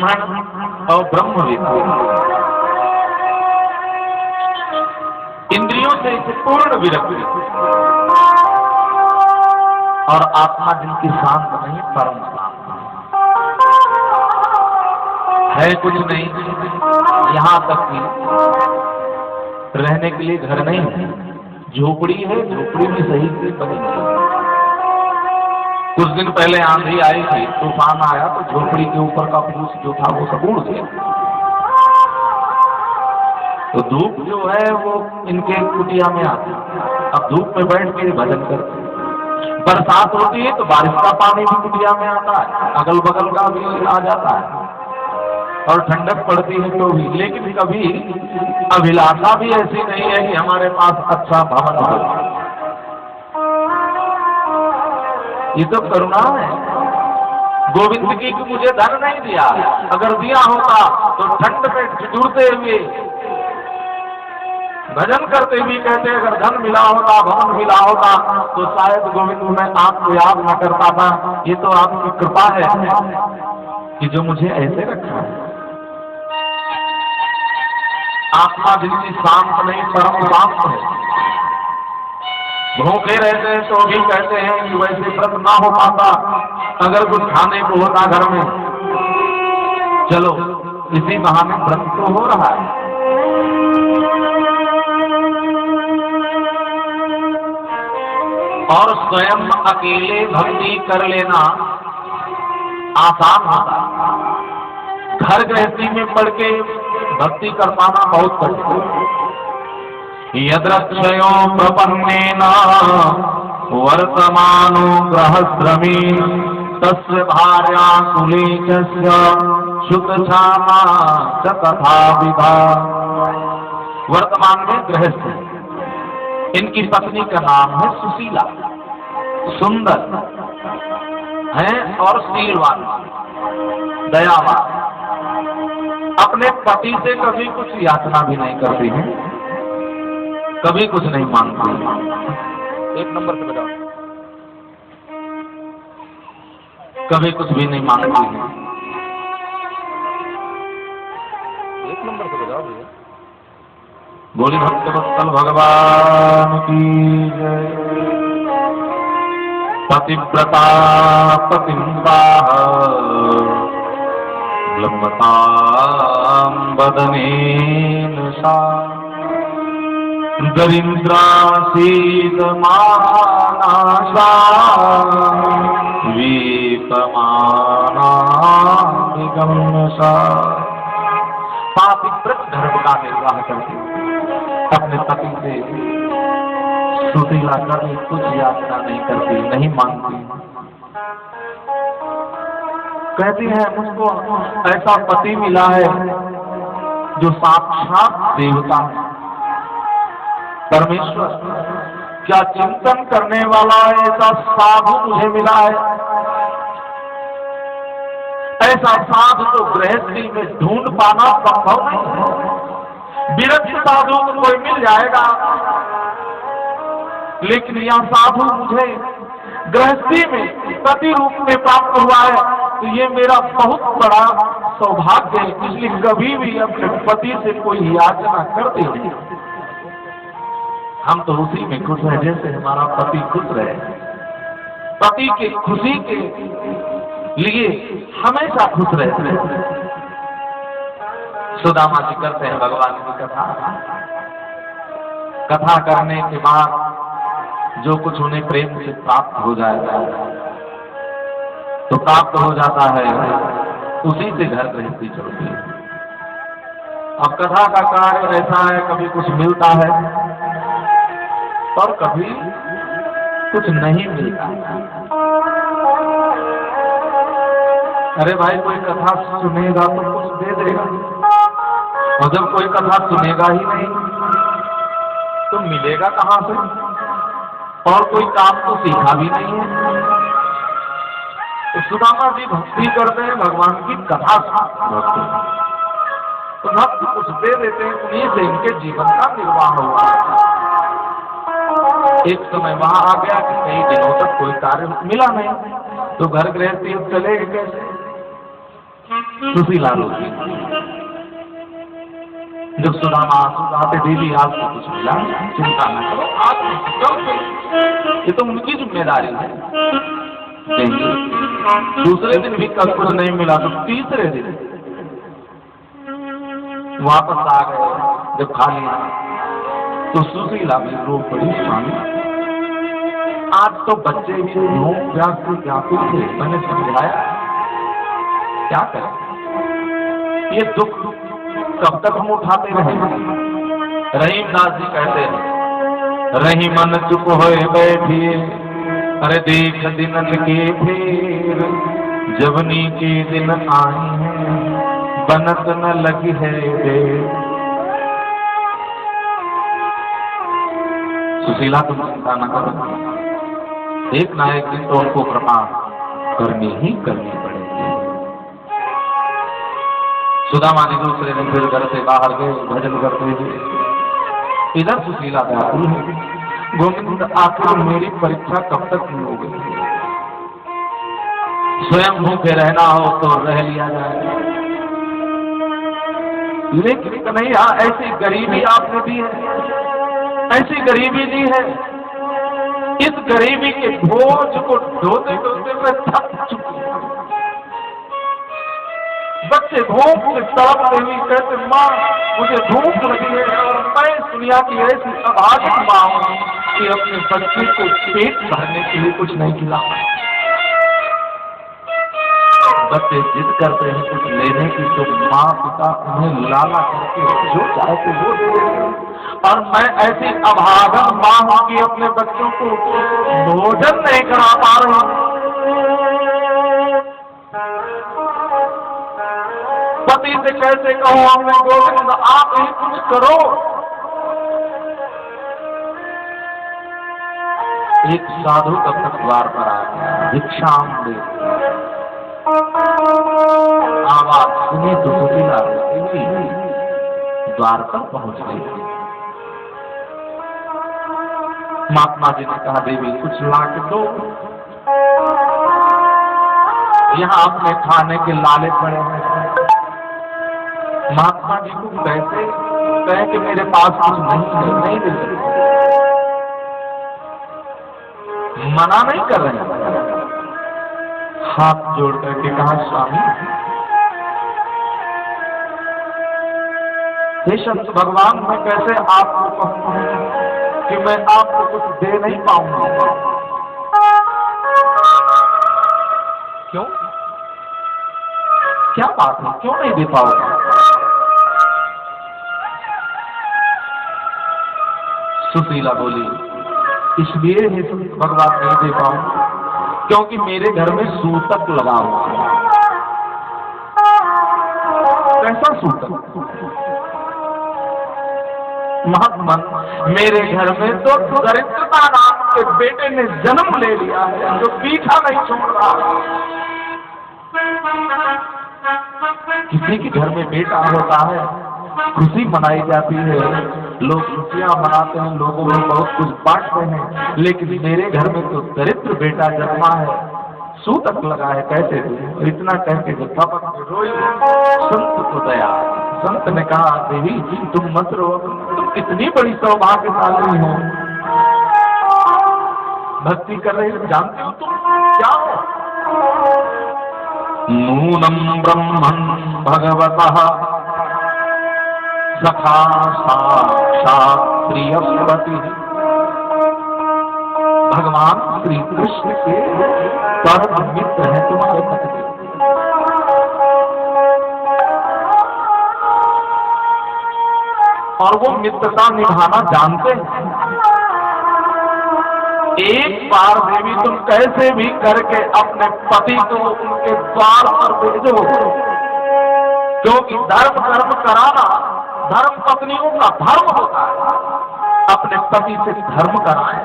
और ब्रह्म विद्या, इंद्रियों से इसे पूर्ण विरक्ति और आत्मा जिनकी शांत नहीं, परम शांत है, कुछ नहीं, यहाँ तक कि रहने के लिए घर नहीं है, झोपड़ी है, झोपड़ी भी सही से बनी नहीं। कुछ दिन पहले आंधी आई थी, तूफान आया तो झोपड़ी के ऊपर का फूस जो था वो सब उड़ गया। तो धूप जो है वो इनके कुटिया में आती है। अब धूप में बैठ के भजन करते, बरसात होती है तो बारिश का पानी भी कुटिया में आता है, अगल बगल का भी आ जाता है, और ठंडक पड़ती है तो भी। लेकिन कभी अभिलाषा भी ऐसी नहीं है कि हमारे पास अच्छा भवन हो। ये तो करुणा है गोविंद की कि मुझे धन नहीं दिया, अगर दिया होता तो ठंड में ठिठुरते हुए भजन करते हुए कहते, अगर धन मिला होता, भवन मिला होता तो शायद गोविंद मैं आपको याद न करता था। ये तो आपकी कृपा है कि जो मुझे ऐसे रखा है। आत्मा जिनकी शांत नहीं, परम शांत है। भूखे रहते हैं तो भी कहते हैं कि वैसे व्रत ना हो पाता, अगर कुछ खाने को होता घर में, चलो इसी बहाने व्रत तो हो रहा है। और स्वयं अकेले भक्ति कर लेना आसान होता है, घर गृहस्थी में पढ़ के भक्ति कर पाना बहुत कठिन है। यद्रक्षयो प्रपन्नेन वर्तमानो ग्रहश्रमी तस्य भार्या कुलेशस्य शुकक्षामा च तथा विधा। वर्तमान में गृहस्थ, इनकी पत्नी का नाम है सुशीला, सुंदर है और शीलवान, दयावान, अपने पति से कभी कुछ याचना भी नहीं करती है, कभी कुछ नहीं मांगती। एक नंबर से बजाओ, कभी कुछ भी नहीं मांगती है। एक नंबर से बजाओ भैया। बोली भक्तवत्सल भगवान की जय। पतिव्रता पतिंदाः लम्बतां वदनेन सा दरिद्रासीत् मानाशा वीपमाना निगम्यसा। पातिव्रत धर्म का निर्वाह करती, अपने पति से सुशीला कभी कुछ याचना नहीं करती, नहीं मांगती। कहती है मुझको ऐसा पति मिला है जो साक्षात देवता है, परमेश्वर, क्या चिंतन करने वाला ऐसा साधु मुझे मिला है। ऐसा साधु तो गृहस्थी में ढूंढ पाना संभव नहीं है। विरक्त साधु तो कोई मिल जाएगा, लेकिन यह साधु मुझे गृहस्थी में पति रूप में प्राप्त हुआ है, तो ये मेरा बहुत बड़ा सौभाग्य है। इसलिए कभी भी अपने पति से कोई याचना करते नहीं, हम तो उसी में खुश है जैसे हमारा पति खुश रहे। पति की खुशी के लिए हमेशा खुश रहते हैं। सुदामा जी करते हैं भगवान की कथा, कथा करने के बाद जो कुछ उन्हें प्रेम से प्राप्त हो जाएगा तो प्राप्त हो जाता है, उसी से घर गृहस्थी चलती है। अब कथा का कार्य ऐसा है, कभी कुछ मिलता है और कभी कुछ नहीं मिलता। अरे भाई कोई कथा सुनेगा तो कुछ दे देगा, और जब कोई कथा सुनेगा ही नहीं तो मिलेगा कहां से, और कोई काम तो सीखा भी नहीं है। तो सुदामा जी भक्ति करते हैं, भगवान की कथा सुनते हैं, तो भक्त कुछ दे देते हैं, उन्हीं से इनके जीवन का निर्वाह हुआ। एक समय वहां आ गया कि कई दिनों तक कोई कार्य मिला नहीं, तो घर गृहस्थी चले कैसे। सुशीला रोती। जब सुदामा आंसू बहाते, देवी आपको कुछ मिला, चिंता न करो, आप ये तो उनकी जिम्मेदारी है। दूसरे दिन भी कल कुछ नहीं मिला तो तीसरे दिन वापस आ गए। जब खाली तो सुशीला भी रो पड़ी, स्वामी आज तो बच्चे भी भूख प्यास से व्याकुल थे, मैंने समझाया, क्या करें, ये दुख कब तक हम उठाते रहेंगे। रहीमदास जी कहते हैं, रही मन चुप होए बैठिए, अरे देख दिनन के फेर, जवनी के दिन आए हैं, बनत न लगी है देर। सुशीला तुम चिंता न करो, एक ना एक दिन तो उनको कृपा करनी ही करनी पड़ेगी। सुदामा जी दूसरे दिन फिर घर से बाहर गए, भजन करते हुए। इधर सुशीला व्याकुल है, गोविंद आखिर मेरी परीक्षा कब तक होगी। स्वयं भूखे रहना हो तो रह लिया जाए, लेकिन कन्हैया ऐसी गरीबी आपने दी है, ऐसी गरीबी दी है, इस गरीबी के बोझ को ढोते ढोते मैं थक चुकी हूं। बच्चे भूख से तड़पते हुए कहते, माँ मुझे भूख लगी है, और मैं इस दुनिया की ऐसी अभागित माँ हूं कि अपने बच्चे को पेट भरने के लिए कुछ नहीं खिला। बच्चे जिद करते हैं कुछ लेने की, तो माँ पिता उन्हें लाला करके जो चाहते वो दे देते हैं, और मैं ऐसी अभागन माँ हूं कि अपने बच्चों को भोजन नहीं करा पा रही हूं। पति से कैसे कहूं हमने, गोविंद आप ही कुछ करो। एक साधु तब तक द्वार पर आ गया, भिक्षाम दे। आवाज सुनी तो सुशीला द्वार पर पहुंच गई। महात्मा जी ने कहा, देवी कुछ ला के दो, यहाँ अपने खाने के लाले पड़े हैं। महात्मा जी को कैसे कहे कि मेरे पास कुछ नहीं दे सकते, मना नहीं कर रहे हैं। हाथ जोड़ करके कहा, स्वामी हे संत भगवान, मैं कैसे आपको कहूं कि मैं आपको कुछ दे नहीं पाऊंगा। क्यों, क्या बात है, क्यों नहीं दे पाओगे? सुशीला बोली, इसलिए हे संत भगवान नहीं दे पाऊंगा क्योंकि मेरे घर में सूतक लगा हुआ है। कैसा सूतक? महात्मा, मेरे घर में तो दरिद्रता नाम के बेटे ने जन्म ले लिया है, जो पीछा नहीं छोड़ रहा। किसी के घर में बेटा होता है, खुशी मनाई जाती है, लोग खुशियां मनाते हैं, लोगों में बहुत कुछ बांटते हैं, लेकिन मेरे घर में तो दरिद्र बेटा जन्मा है, सूतक लगा है, कैसे दे? इतना कह के थपक के रोई। संत को दया, संत ने कहा, देवी तुम मत रो, तुम कितनी बड़ी सौभाग्यशाली हो, भक्ति कर रही हो, जानते हो तुम क्या हो? नूनम ब्रह्मन् भगवतः सखा साक्षात् प्रियपति। भगवान श्री कृष्ण के परम मित्र हैं तुम्हारे पति। और वो मित्रता निभाना जानते हैं। एक बार देवी तुम कैसे भी करके अपने पति को उनके द्वार पर भेजो, क्योंकि धर्म कर्म कराना धर्म पत्नियों का धर्म होता है। अपने पति से धर्म कराएं।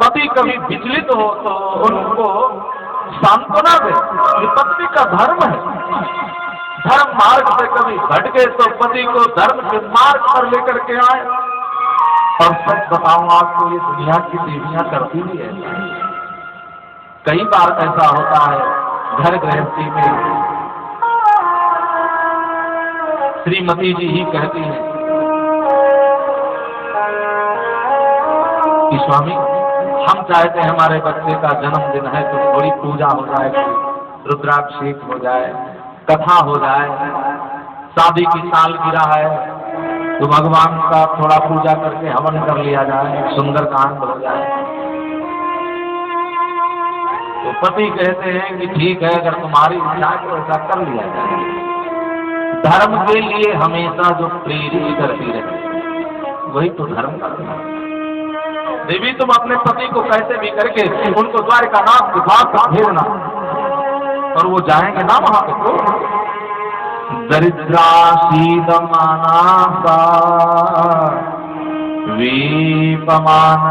पति कभी विचलित हो तो उनको सांत्वना दे, ये पत्नी का धर्म है। धर्म मार्ग से कभी हट गए तो पति को धर्म के मार्ग पर लेकर के आए। और सच बताऊं आपको, ये दुनिया की देवियां करती भी है। कई बार ऐसा होता है घर गृहस्थी में श्रीमती जी ही कहती हैं कि स्वामी हम चाहते हैं हमारे बच्चे का जन्मदिन है तो थोड़ी पूजा हो जाए, रुद्राभिषेक हो जाए, कथा हो जाए, शादी की सालगिरह है तो भगवान का थोड़ा पूजा करके हवन कर लिया जाए, सुंदरकांड हो जाए। तो पति कहते हैं कि ठीक है, अगर तुम्हारी इच्छा है तो ऐसा कर लिया जाए। धर्म के लिए हमेशा जो प्रेरित करती रहे वही तो धर्म करती है। देवी तुम अपने पति को कैसे भी करके उनको द्वारका नाथ के पास भेजना, और वो जाएंगे ना वहां पे। दरिद्राशीदमाना वीपमाना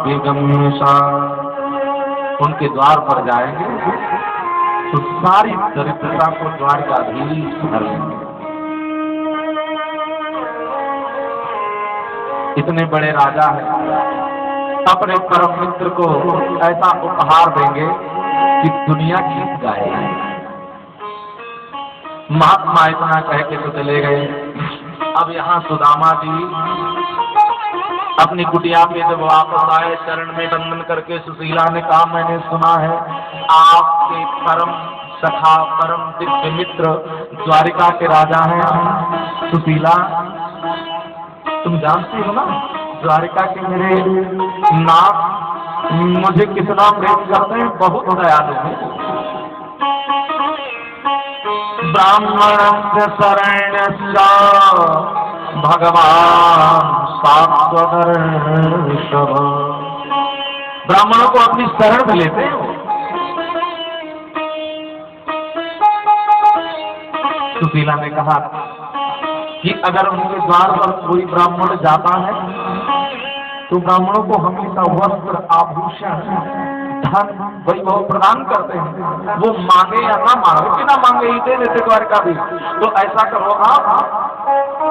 विगम्यसा, उनके द्वार पर जाएंगे तो सारी दरिद्रता को द्वारकाधीश भर लेंगे। इतने बड़े राजा हैं, अपने परम मित्र को ऐसा उपहार देंगे कि दुनिया जीत जाएगी। महात्मा इतना कह के तो चले गए। अब यहाँ सुदामा जी अपनी कुटिया पे जब वापस आए, चरण में वंदन करके सुशीला ने कहा, मैंने सुना है आपके परम सखा परम दिव्य मित्र द्वारिका के राजा हैं। सुशीला तुम जानती हो ना द्वारिका के मेरे नाथ मुझे कितना प्रेम करते हैं, बहुत दयालु है। ब्राह्मण शरण भगवान सात्वदर्शव, ब्राह्मणों को अपनी शरण में लेते हो। सुशीला ने कहा कि अगर उनके द्वार पर कोई ब्राह्मण जाता है तो ब्राह्मणों को हमेशा वस्त्र आभूषण धन वैभव प्रदान करते हैं। वो मांगे या ना मांगे, बिना मांगे ही दे देते द्वारका भी। तो ऐसा करो आप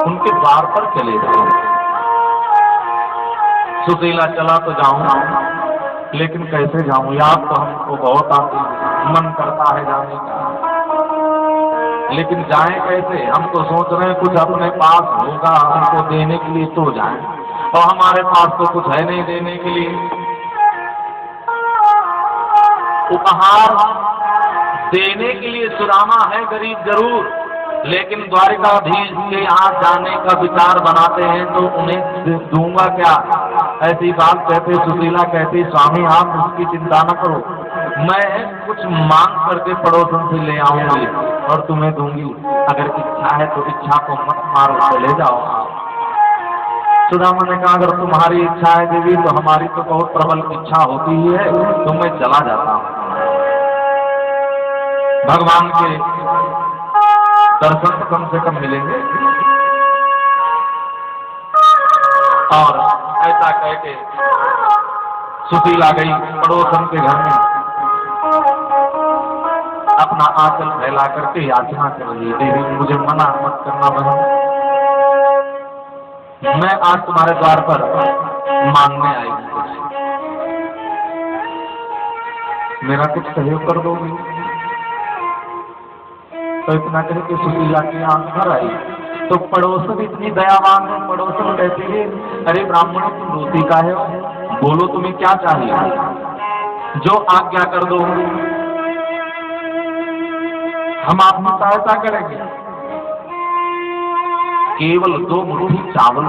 उनके द्वार पर चले जाओ। सुशीला चला तो जाऊंगा, लेकिन कैसे जाऊं, याद तो हमको बहुत आती, मन करता है जाने का, लेकिन जाएं कैसे। हम तो सोच रहे हैं कुछ अपने पास होगा हमको देने के लिए तो जाएं, और हमारे पास तो कुछ है नहीं देने के लिए। उपहार देने के लिए सुदामा है गरीब जरूर, लेकिन द्वारिकाधीश के यहाँ जाने का विचार बनाते हैं तो उन्हें दूंगा क्या, ऐसी बात कहते। सुशीला कहती, स्वामी आप उसकी चिंता न करो, मैं कुछ मांग करके पड़ोसन से ले आऊंगी और तुम्हें दूंगी। अगर इच्छा है तो इच्छा को मत मारो, चले जाओ आप। सुदामा ने कहा, अगर तुम्हारी इच्छा है देवी तो हमारी तो बहुत प्रबल इच्छा होती ही है, तो मैं चला जाता हूँ। भगवान के दर्शन कम से कम मिलेंगे। और ऐसा कह के सुशीला गई पड़ोसन के घर में, अपना आंचल फैला करके याचना कर रही, देवी मुझे मना मत करना बहन, मैं आज तुम्हारे द्वार पर मांगने आई हूँ, मेरा कुछ सहयोग कर दोगी। तो इतना कह के सुशीला की आंख भर आई। तो पड़ोसन इतनी दयावान है, पड़ोसन कहती है, अरे ब्राह्मणों तुम रोती का है, बोलो तुम्हें क्या चाहिए, जो आज्ञा कर दो हम आपकी सहायता करेंगे। केवल 2 मुट्ठी चावल,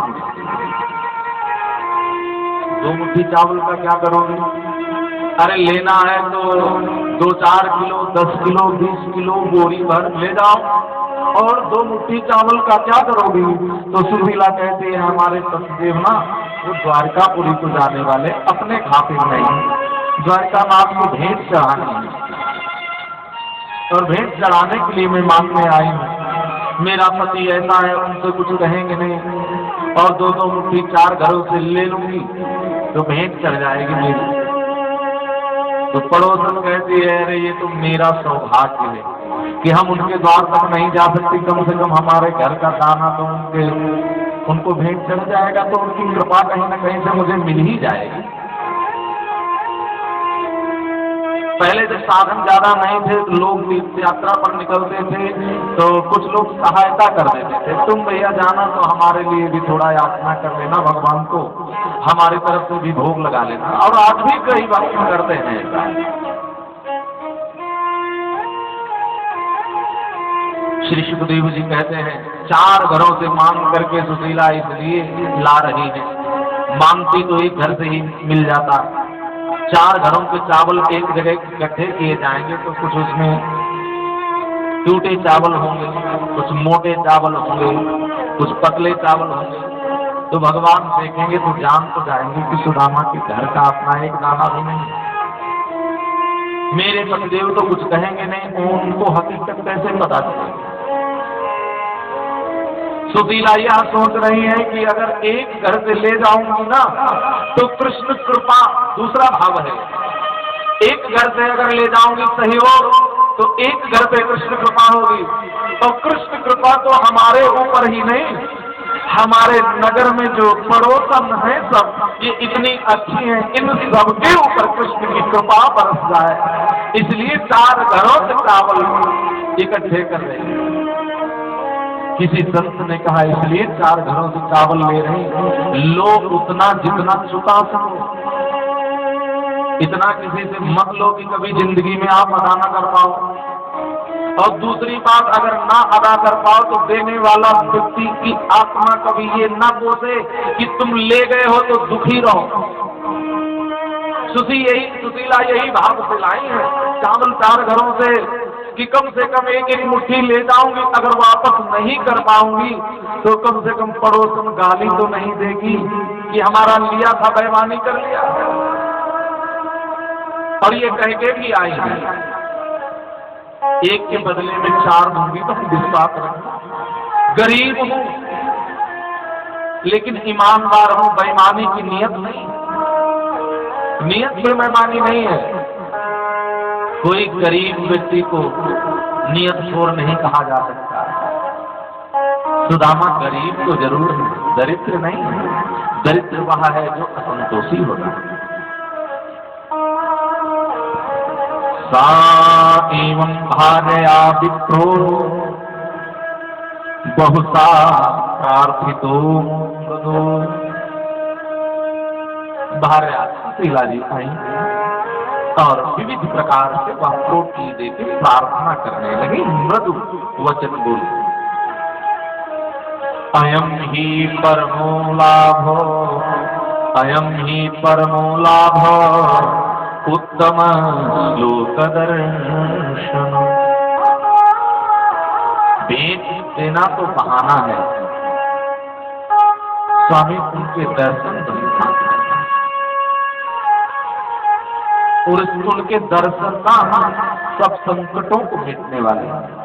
2 मुट्ठी चावल का क्या करोगे? अरे लेना है तो 2-4 किलो, 10 किलो, 20 किलो बोरी भर ले जाओ, और 2 मुट्ठी चावल का क्या करोगी? तो सुशीला कहते हैं, हमारे पतिदेव ना वो द्वारकापुरी को जाने वाले, अपने खातिर नहीं, द्वारका नाथ को भेंट चढ़ाने, और भेंट चढ़ाने के लिए मैं मांगने आई हूँ। मेरा पति ऐसा है, उनसे कुछ कहेंगे नहीं, और 2-2 मुट्ठी 4 घरों से ले लूंगी तो भेंट चढ़ जाएगी मेरी। तो पड़ोसन कहती है, अरे ये तो मेरा सौभाग्य है कि हम उनके द्वार तक नहीं जा सकते, कम से कम हमारे घर का दाना तो उनको भेंट चढ़ जाएगा, तो उनकी कृपा कहीं ना कहीं से मुझे मिल ही जाएगी। पहले जब साधन ज्यादा नहीं थे तो लोग तीर्थ यात्रा पर निकलते थे तो कुछ लोग सहायता कर देते थे, तुम भैया जाना तो हमारे लिए भी थोड़ा याचना कर लेना भगवान को, हमारी तरफ से भी भोग लगा लेना। और आज भी कई भक्त करते हैं ऐसा। श्री सुखदेव जी कहते हैं 4 घरों से मांग करके सुशीला इसलिए ला रही है, मांगती तो एक घर से ही मिल जाता, 4 घरों के चावल एक जगह इकट्ठे किए जाएंगे तो कुछ उसमें टूटे चावल होंगे, कुछ मोटे चावल होंगे, कुछ पतले चावल होंगे, तो भगवान देखेंगे तो जान तो जाएंगे कि सुदामा के घर का अपना एक दाना भी नहीं। मेरे पतिदेव तो कुछ कहेंगे नहीं, उनको हकीकत कैसे पता चलेगी। सुशीला यह सोच रही है कि अगर एक घर से ले जाऊंगी ना तो कृष्ण कृपा, दूसरा भाव है, एक घर से अगर ले जाऊंगी सहयोग तो एक घर पे कृष्ण कृपा होगी, और कृष्ण कृपा तो हमारे ऊपर ही नहीं, हमारे नगर में जो पड़ोसन है सब ये इतनी अच्छी है, इन सबके ऊपर कृष्ण की कृपा बरस जाए, इसलिए 4 घरों से चावल इकट्ठे कर रहे हैं। किसी संत ने कहा इसलिए 4 घरों से चावल ले रहे हैं, लो उतना जितना चुका सको, इतना किसी से मत लो कि कभी जिंदगी में आप अदा ना कर पाओ, और दूसरी बात अगर ना अदा कर पाओ तो देने वाला व्यक्ति की आत्मा कभी ये ना कोसे कि तुम ले गए हो तो दुखी रहो। सुशीला यही भाव से लाई है चावल 4 घरों से कि कम से कम एक मुट्ठी ले जाऊंगी, अगर वापस नहीं कर पाऊंगी तो कम से कम पड़ोसन गाली तो नहीं देगी कि हमारा लिया था बेईमानी कर लिया। और ये कह के भी आई है एक के बदले में 4 दूंगी तो विश्वास रखना, गरीब हूं लेकिन ईमानदार हूं, बेईमानी की नियत नहीं, नियत में बेईमानी नहीं है। कोई गरीब व्यक्ति को नियत चोर नहीं कहा जा सकता। सुदामा गरीब तो जरूर है, दरिद्र नहीं है, दरिद्र वह है जो असंतोषी होता है। सा एवं भार्या विप्रो बहुसा प्रार्थितो मृदो। भार्या सुशीला जी आई और विविध प्रकार से वह रोटी देकर प्रार्थना करने लगी, मृदु वचन बोली, अयम ही परमो लाभो, अयम ही परमो लाभो, उत्तम श्लोक दर्शन। बेच देना तो बहाना है, स्वामी उनके दर्शन और उनके दर्शन ना सब संकटों को मिटने वाले हैं।